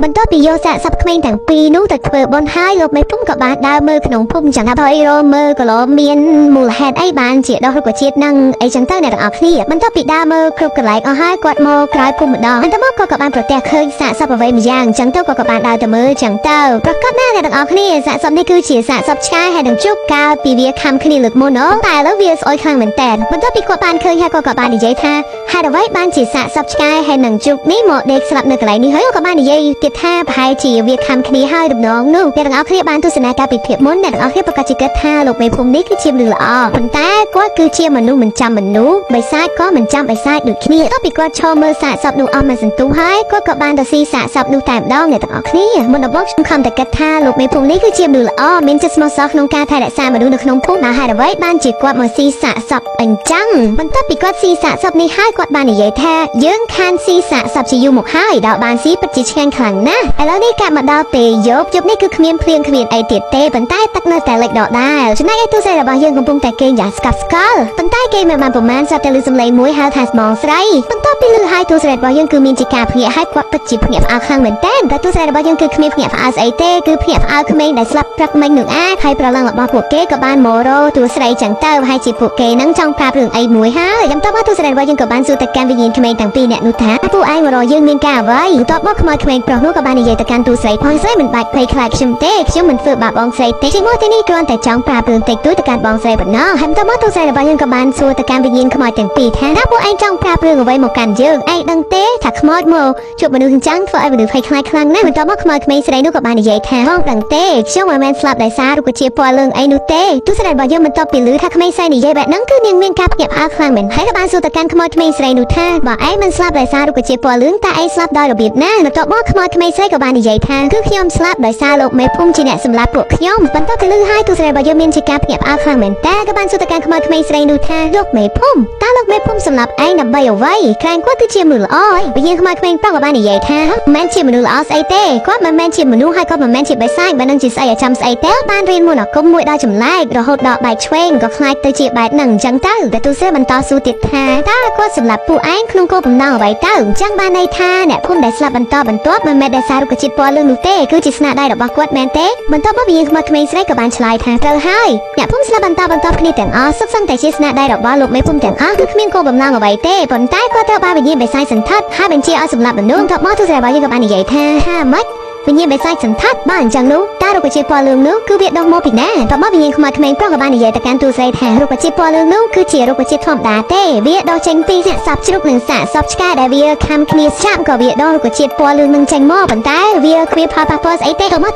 បន្ទាប់ពីយកសាកសពក្មេងទាំងពីរនោះទៅធ្វើបុណ្យហើយលោកមេភូមិក៏បានដើរមើលក្នុងភូមិចឹងហើយរកមើលក៏មានមូលហេតុអីបានជាដុះរុក្ខជាតិនឹងអីចឹងទៅអ្នកទាំងអស់គ្នាបន្ទាប់ពីដើរមើលគ្រប់កន្លែងអស់ហើយគាត់មកក្រោយភូមិម្ដងបន្ទាប់មកក៏បានប្រទះឃើញសាកសពអ្វីម្យ៉ាងចឹងទៅក៏បានដើរទៅមើលចឹងទៅប្រកាសណាអ្នកទាំងអស់គ្នាសាកសពនេះគឺជាសាកសពឆ្កែហើយនឹងជុកកាលពីវាខំគ្នាលើកមុនតែឥឡូវវាស្អុយខ្លាំងមែនតើបន្ទាប់ពីគាត់បានឃើញហើយក៏បាននិយាយថាហេតុអ្វីបានជាសាកសពឆ្កែហើយនឹងជុកនេះមកដេកស្លាប់នៅកន្លែងនេះហើយក៏បាននិយាយទៀតថាប្រហែលជាវាខំគ្នាហើយដំណងនោះអ្នកទាំងអស់គ្នាបានទស្សនាការពិភាក្សាមុនអ្នកទាំងអស់គ្នាប្រកាសជាគិតថាលោកមេភូមិនេះគឺជាមនុស្សល្អប៉ុន្តែគាត់គឺជាមនុស្សមិនចាំមនុស្សបិសាចក៏មិនចាំបិសាចដូចគ្នាតោះពីគាត់ឈរមើលសាកសពនោះអស់មួយសន្ទុះហើយគាត់ក៏បានទៅស៊ីសាកសពនោះតែម្ដងអ្នកទាំងអស់គ្នាមុនដំបូងខ្ញុំខំតែគិតថាលោកមេភូមិនេះគឺជាមនុស្សល្អមានចិត្តស្មោះសរក្នុងការថែរក្សាមនុស្សនៅក្នុងភូមិណាហេតុអ្វីបានជាគាត់មកស៊ីសាកសពអញ្ចឹងបន្ទាប់ពីគាត់ស៊ីសាកសពនេះហើយគាត់បាននិយាយថាយើងខានស៊ីសាកសពជាយូរមកហើយដល់បានស៊ីពិតជាឆ្ងាញ់ខ្លាំងណាស់ឥឡូវនេះកាប់មកដល់ពេលយប់នេះគឺគ្មានភ្លៀងគ្មានអីទៀតទេប៉ុន្តែទឹកនៅតែលិចដដែលចំណែកឯទូរស័ព្ទរបស់យើងកំពុងតែគេងយ៉ាងស្កប់ស្កល់ប៉ុន្តែគេមិនបានប្រមាណស្រាប់តែឮសំឡេងមួយហៅថាស្បងស្រីបន្ទាប់ពីឮហើយទូរស័ព្ទរបស់យើងគឺមានជាការភ្ញាក់ហើយគាត់ពិតជាភ្ញាក់ផ្អើលខ្លាំងមែនទែនតែទូរស័ព្ទរបស់យើងគឺគ្មានភ្ញាក់ផ្អើលស្អីទេគឺភ្ញាក់ផ្អើលក្មេងដែលស្លាប់ព្រឹកមិញនឹងហើយប្រឡងរបស់ពួកគេក៏បានមករកទូរស្រីចឹងទៅហើយជាពួកគេនឹងចង់ប្រាប់រឿងអីមួយហើយបន្ទាប់មកទូរស័ព្ទរបស់យើងក៏បានសួរទៅកាន់វិញ្ញាណក្មេងទាំងពីរអ្នកនោះថាពួកឯងមករកយើងមានការអ្វីបន្ទាប់មកក្មេងប្រុសនោះក៏បាននិយាយទៅកាន់ទូរស្រីផងស្រីមិនបាច់ភ័យខ្លាចខ្ញុំទេខ្ញុំមិនធ្វើបាបបងស្រីទេជាមកទីនេះគ្រាន់តែចង់ប្រាប់រឿងតិចតួចទៅកាន់បងស្រីប៉ុណ្ណោះហើយបន្ទាប់មកទូរស័ព្ទរបស់យើងក៏បានសួរទៅកាន់វិញ្ញាណខ្មោចទាំងពីរថាតើពួកឯងចង់ប្រាប់រឿងអ្វីមកកាន់យើងឯងដឹងទេថាខ្មោចមកជួបមនុស្សអញ្ចឹងធ្វើឲ្យមនុស្សភ័យខ្លាចខ្លាំងណាស់បន្ទាប់មកក្មេងស្រីនោះក៏បាននិយាយថាបងដឹងទេខ្ញុំមិនមែនស្លាប់ដោយសាររុក្ខជាតិពណ៌លឿងអីនោះទេទូរស័ព្ទរបស់យើងបន្ទាប់ពីឮថាក្មេងស្រីនិយាយបែបហ្នឹងគឺនាងមានការភ្ញាក់ផ្អើលខ្លាំងមែនហើយក៏បានសួរទៅកាន់ក្មេងស្រីនោះថាបើឯងមិនស្លាប់ដោយសាររុក្ខជាតិពណ៌លឿងតើឯងស្លាប់ដោយរបៀបណាបន្ទាប់មកក្មេងស្រីក៏បាននិយាយថាគឺខ្ញុំស្លាប់ដោយសារលោកមេភូមិជាអ្នកសម្លាប់ពួកខ្ញុំបន្ទាប់ពីឮហើយទូរស័ព្ទរបស់យើងមានជាការភ្ញាក់ផ្អើលខ្លាំងមែនតែក៏បានសួរទៅកាន់ក្មេងស្រីនោះថាលោកមេភូមិតើលោកមេភូមិសម្លាប់ឯងដើម្បីអ្វីក្រែងគាត់គឺជាមនុស្សល្អវិញ្ញាណក្មេងប្រុសក៏បាននិយាយថាមិនមែនជាមនុស្សល្អស្អីទេគាត់មិនមែនជាមនុស្សហើយក៏មិនមែនជាបិសាចបើនឹងជាស្អីឲ្យចាំស្អីទេបានរៀនមន្តអាគមមួយដល់ចម្លែករហូតដល់បែកឆ្វេងក៏ខ្លាចទៅជាបែបហ្នឹងអញ្ចឹងទៅតែទូរស័ព្ទបន្តសួរទៀតថាតើគាត់សម្លាប់ពួកឯងក្នុងគោលបំណងអ្វីទៅអញ្ចឹងបានន័យថាអ្នកភូមិដែលស្លាប់បន្តបន្ទាប់មិនមែនដោយសាររុក្ខជាតិពណ៌លឿងនោះទេគឺជាស្នាដៃរបស់គាត់មែនទេបន្ទាប់មកវិញ្ញាណក្មេងស្រីក៏បានឆ្លើយថាត្រូវហើយអ្នកភូមិស្លាប់បន្តគ្នាទាំងអស់សុទ្ធសឹងតែជាស្នាដៃរបស់លោកមេភូមិទាំងអស់គឺគ្មានគោលបំណងអ្វីទេប៉ុន្តែគាត់ត្រូវបានវិញ្ញាណបិសាចសន្ធិដ្ឋហើយបញ្ជាឲ្យសម្លាប់មនុស្សបន្ទាប់មកទូរស័ព្ទរបស់យើងក៏បាននិយាយថាម៉េចវិញ្ញាណបិសាចសន្ធិដ្ឋបើអញ្ចឹងនោះតើរុក្ខជាតិពណ៌លឿងនោះគឺវាដុះមកពីណាបន្ទាប់មកវិញ្ញាណក្មេងប្រុសក៏បាននិយាយទៅកាន់ទូរស័ព្ទថារុក្ខជាតិពណ៌លឿងនោះគឺជារុក្ខជាតិធម្មតាទេវាដុះចេញពីសាកសពជ្រូកនិងសាកសពឆ្កែដែលវាខំគ្នាស្ចាប់ក៏វាដុះរុក្ខជាតិពណ៌លឿងនឹងចេញមកប៉ុន្តែវាគ្មានផលប៉ះពាល់ស្អីទេបន្ទាប់មក